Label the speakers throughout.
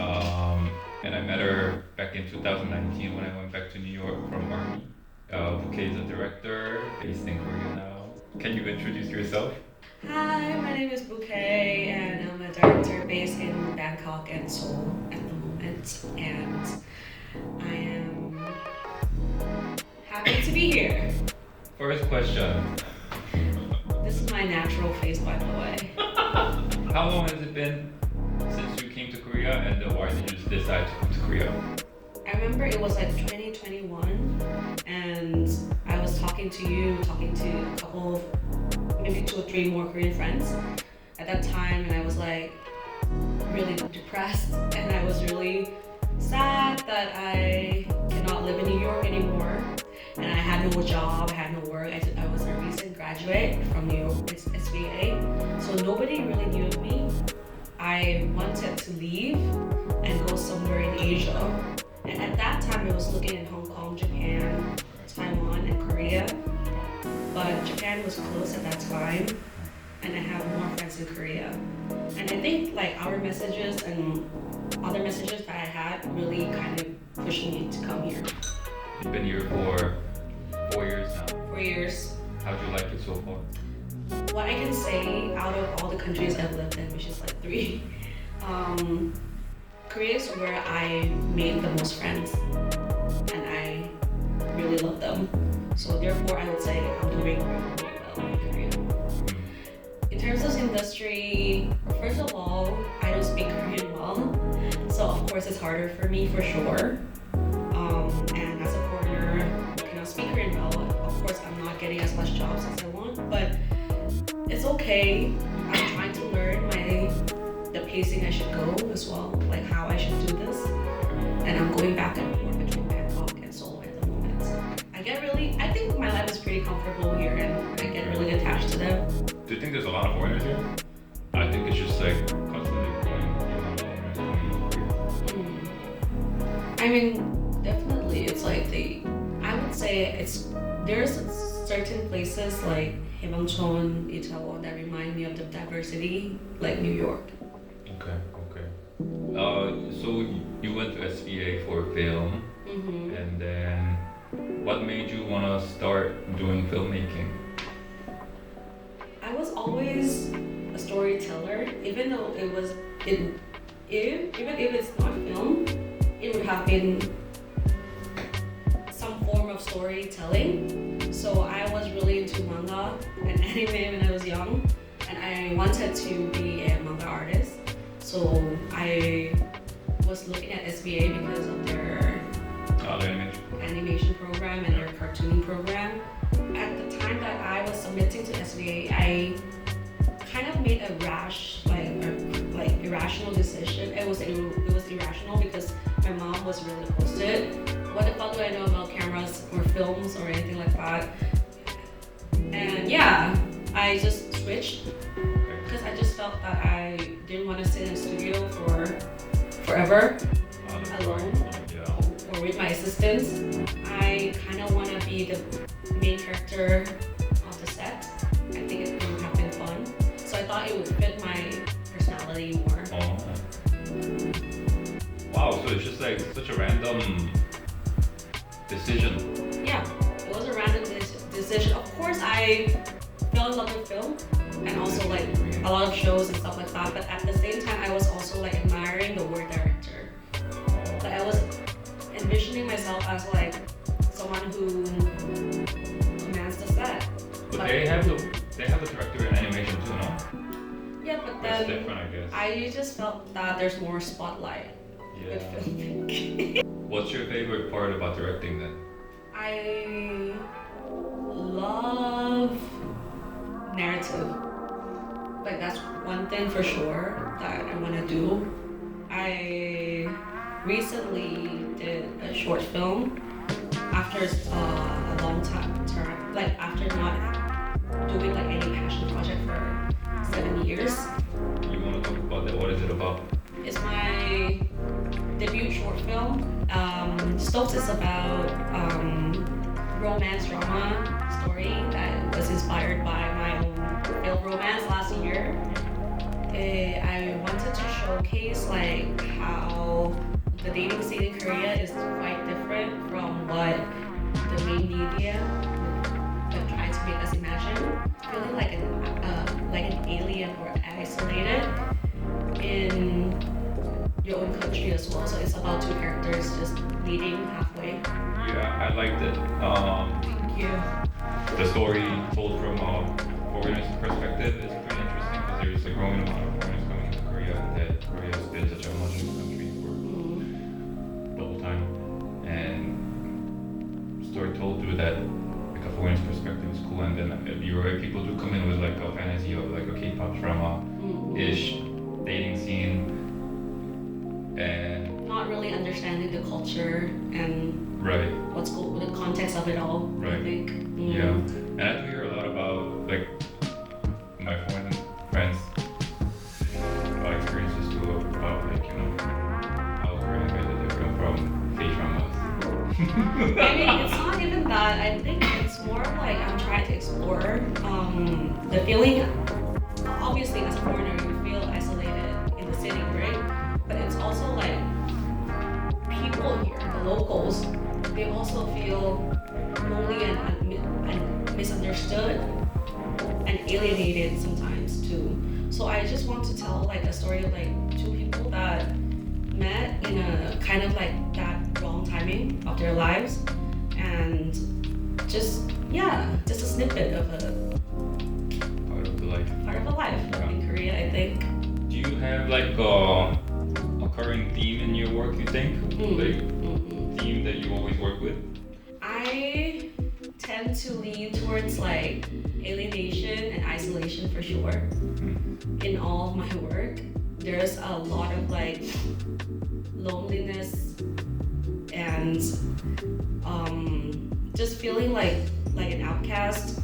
Speaker 1: And I met her back in 2019 when I went back to New York from Army. Bouquet is a director based in Korea now. Can you introduce yourself?
Speaker 2: Hi, my name is Bouquet, and I'm a director based in Bangkok and Seoul at the moment. And I am happy to be here.
Speaker 1: First question.
Speaker 2: This is my natural face, by the way.
Speaker 1: How long has it been since you came to Korea, and why did you decide to come to Korea?
Speaker 2: I remember it was like 2021, and I was talking to a couple of maybe two or three more Korean friends at that time, and I was like really depressed, and I was really sad that I cannot live in New York anymore, and I had no job, I had no work. I was a recent graduate from New York SVA, so nobody really knew me. I wanted to leave and go somewhere in Asia. And at that time, I was looking at Hong Kong, Japan, Taiwan, and Korea. But Japan was closed at that time, and I have more friends in Korea. And I think like our messages and other messages that I had really kind of pushed me to come here.
Speaker 1: You've been here for 4 years now.
Speaker 2: 4 years.
Speaker 1: How do you like it so far?
Speaker 2: What I can say out of all the countries I've lived in, which is like three, Korea is where I made the most friends, and I really love them. So therefore, I would say I'm doing really well in Korea. In terms of industry, first of all, I don't speak Korean well, so of course it's harder for me for sure. And as a foreigner who cannot speak Korean well, of course I'm not getting as much jobs as I want, but it's okay. I'm trying to learn the pacing I should go as well, like how I should do this. And I'm going back and forth between Bangkok and Seoul at the moment. I think my life is pretty comfortable here, and I get really attached to them.
Speaker 1: Do you think there's a lot of foreigners here? I think it's just like constantly growing the amount of foreigners coming here.
Speaker 2: I mean, definitely, it's like I would say there's certain places like Hyeongchon, Itaewon that remind me of the diversity, like New York.
Speaker 1: Okay. So you went to SVA for film, and then what made you want to start doing filmmaking?
Speaker 2: I was always a storyteller, even though even if it's not film, it would have been some form of storytelling. So I was really into manga and anime when I was young, and I wanted to be a manga artist. So I was looking at SVA because of their animation program and their cartooning program. At the time that I was submitting to SVA, I kind of made a rash, like irrational decision. It was irrational because my mom was really opposed to it. What the fuck do I know about cameras or films or anything like that? And yeah, I just switched because I just felt that I didn't want to sit in a studio for forever alone or with my assistants. I kind of want to be the main character of the set. I think it would have been fun. So I thought it would fit my personality more.
Speaker 1: Oh. Wow, so it's just like such a random decision.
Speaker 2: Yeah, it was a random decision. Of course, I fell in love with film and also like a lot of shows and stuff like that. But at the same time, I was also like admiring the word director. Like I was envisioning myself as like someone who commands the set.
Speaker 1: But they have a director in animation too, no?
Speaker 2: Yeah, but
Speaker 1: That's
Speaker 2: then
Speaker 1: different, I guess.
Speaker 2: I just felt that there's more spotlight with filmmaking.
Speaker 1: What's your favorite part about directing then?
Speaker 2: I love narrative. Like that's one thing for sure that I want to do. I recently did a short film after a long time, like after not doing like any passion project for 7 years.
Speaker 1: You want to talk about that? What is it about?
Speaker 2: It's my debut short film. Stokes is about romance drama story that was inspired by my own failed romance last year. I wanted to showcase like how dating scene in Korea is quite different from what the main media would try to make us imagine. Feeling like an alien or isolated in your own country as well. So it's about two characters just meeting halfway.
Speaker 1: Yeah, I liked it.
Speaker 2: Thank you.
Speaker 1: The story told from a foreigner's perspective is pretty interesting because there's a growing amount of foreigners coming to Korea, and that Korea has been such a Muslim country for the whole time. And story told through that like a foreigner's perspective is cool. And then you're right, people do come in with like a fantasy of like a K-pop drama-ish dating scene, and
Speaker 2: not really understanding the culture and
Speaker 1: right.
Speaker 2: what's cool with the context of it all.
Speaker 1: Right.
Speaker 2: I think.
Speaker 1: Yeah, and I do hear a lot about like my foreign friends' experiences too about like how Korean guys are different from K-dramas.
Speaker 2: I mean, it's not even that. I think it's more of like I'm trying to explore the feeling. Obviously, as a foreigner, you feel isolated in the city, right? But it's also like people here, the locals, they also feel lonely and misunderstood and alienated sometimes too. So I just want to tell like a story of like two people that met in a kind of like that wrong timing of their lives, and just a snippet of a
Speaker 1: Part of the life.
Speaker 2: in Korea, I think.
Speaker 1: Do you have like a recurring theme in your work? You think like theme that you always work with?
Speaker 2: I tend to lean towards like alienation and isolation for sure. In all of my work, there's a lot of like loneliness and just feeling like an outcast,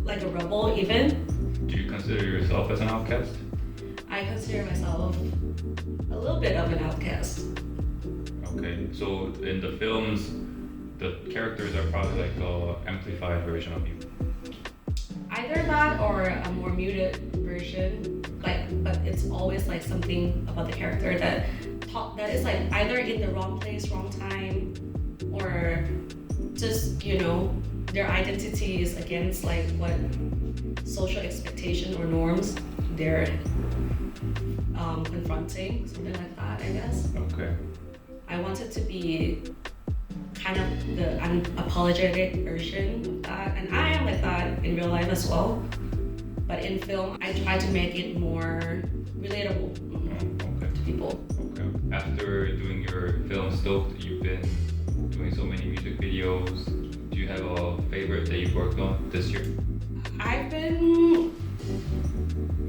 Speaker 2: like a rebel even.
Speaker 1: Do you consider yourself as an outcast?
Speaker 2: I consider myself a little bit of an outcast.
Speaker 1: Okay, so in the films, the characters are probably like a amplified version of you.
Speaker 2: Either that or a more muted version, but it's always like something about the character that is like either in the wrong place, wrong time, or just their identity is against like what social expectation or norms they're confronting, something like that, I guess.
Speaker 1: Okay.
Speaker 2: I wanted to be kind of the unapologetic version of that, and I am like that in real life as well. But in film, I try to make it more relatable to people.
Speaker 1: Okay. After doing your film Stoked, you've been doing so many music videos. Do you have a favorite that you've worked on this year?
Speaker 2: I've been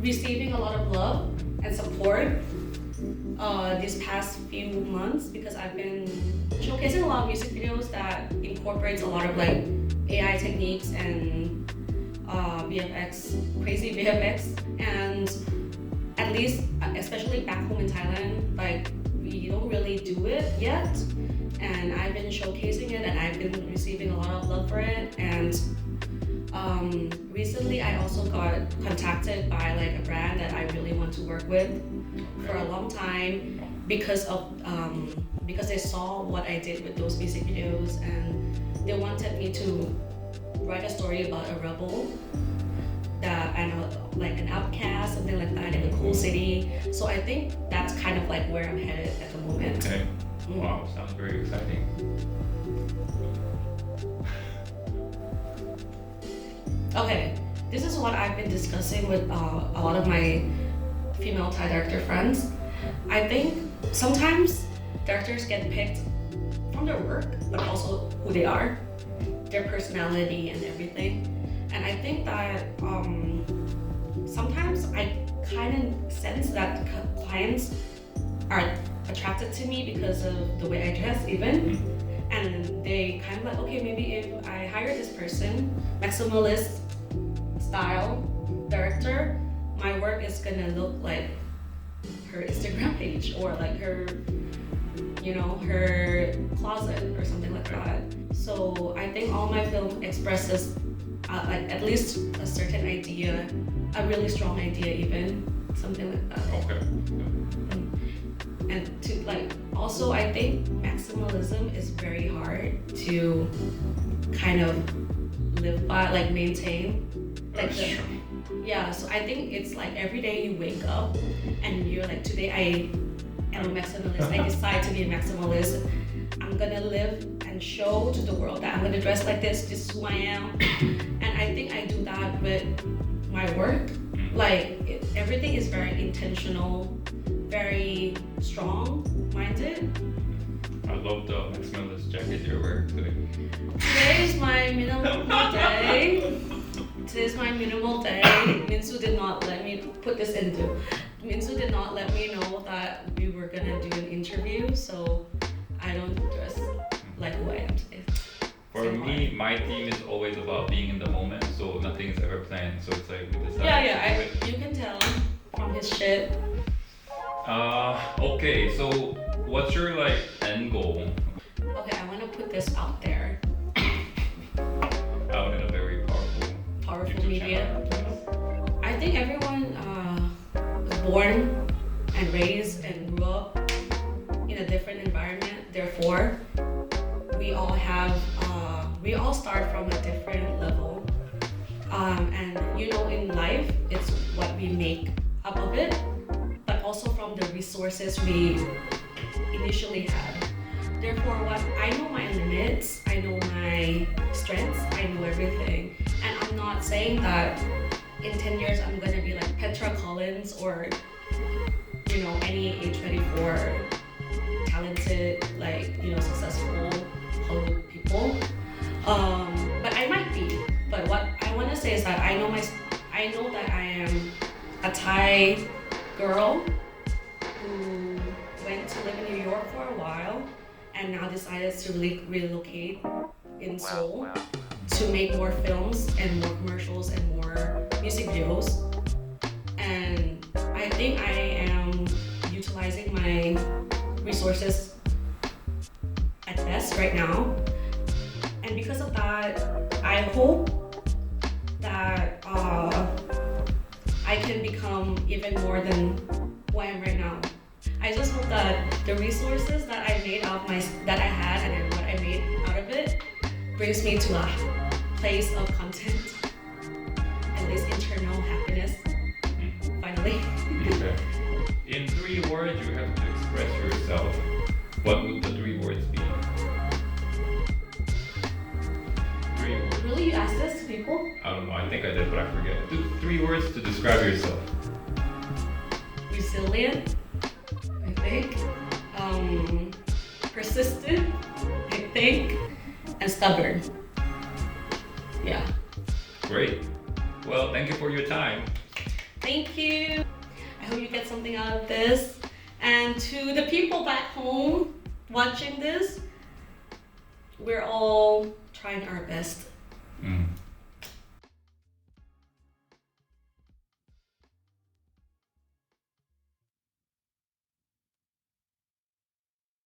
Speaker 2: receiving a lot of love and support these past few months because I've been showcasing a lot of music videos that incorporates a lot of like AI techniques and VFX, crazy VFX, and at least, especially back home in Thailand, like we don't really do it yet, and I've been showcasing it and I've been receiving a lot of love for it. And recently I also got contacted by like a brand that I really want to work with for a long time because they saw what I did with those music videos, and they wanted me to write a story about a rebel that and like an outcast, something like that, in a cool city. So I think that's kind of like where I'm headed at the moment.
Speaker 1: Okay. Wow, sounds very exciting.
Speaker 2: Okay, this is what I've been discussing with a lot of my female Thai director friends. I think sometimes directors get picked from their work, but also who they are, their personality and everything. And I think that sometimes I kind of sense that clients are attracted to me because of the way I dress even. And they kind of like, okay, maybe if I hire this person, maximalist style director, my work is gonna look like her Instagram page or like her, her closet or something like that. So I think all my film expresses like at least a certain idea, a really strong idea even, something like that.
Speaker 1: Okay.
Speaker 2: And to like, also I think maximalism is very hard to kind of live by, like maintain. Like
Speaker 1: That's
Speaker 2: the,
Speaker 1: true.
Speaker 2: yeah, so I think it's like every day you wake up and you're like, today I am a maximalist. I decide to be a maximalist. I'm gonna live and show to the world that I'm gonna dress like this is who I am. And I think I do that with my work. Like everything is very intentional, very strong-minded.
Speaker 1: I love the maximalist jacket you're wearing today.
Speaker 2: Today is my minimal day. Today's my minimal day. Minsu did not let me put this into. Minsu did not let me know that we were gonna do an interview, so I don't dress like who I am today.
Speaker 1: For me, my theme is always about being in the moment, so nothing is ever planned. So it's like we decide.
Speaker 2: Yeah,
Speaker 1: to do it.
Speaker 2: you can tell from his shit.
Speaker 1: Okay, so what's your like end goal?
Speaker 2: Okay, I want to put this out there.
Speaker 1: Out in a very
Speaker 2: Powerful
Speaker 1: YouTube
Speaker 2: media.
Speaker 1: channel.
Speaker 2: I think everyone was born and raised and grew up in a different environment. Therefore, we all start from a different level. And you know, in life, it's what we make up of it, but also from the resources we initially had. Therefore, what I know my limits, I know my strengths, I know everything. And I'm not saying that in 10 years I'm gonna be like Petra Collins or, you know, any Ep.4 talented, like, you know, successful Hollywood people. But I might be. But what I want to say is that I know that I am a Thai girl who went to live in New York for a while and now decided to relocate in Seoul to make more films and more commercials and more music videos. And I think I am utilizing my resources at best right now. And because of that, I hope that I can become even more than who I am right now. I just hope that the resources that I made out of that I had and what I made out of it brings me to a place of content and this internal happiness. Finally.
Speaker 1: Okay. In 3 words, you have to express yourself. What would the 3 words be? 3 words.
Speaker 2: Really, you asked this to people?
Speaker 1: I don't know. I think I did, but I forget. 3 words to describe yourself.
Speaker 2: Resilient, I think. Persistent, I think. And stubborn. Yeah.
Speaker 1: Great. Well, thank you for your time.
Speaker 2: Thank you. I hope you get something out of this. And to the people back home watching this, we're all trying our best.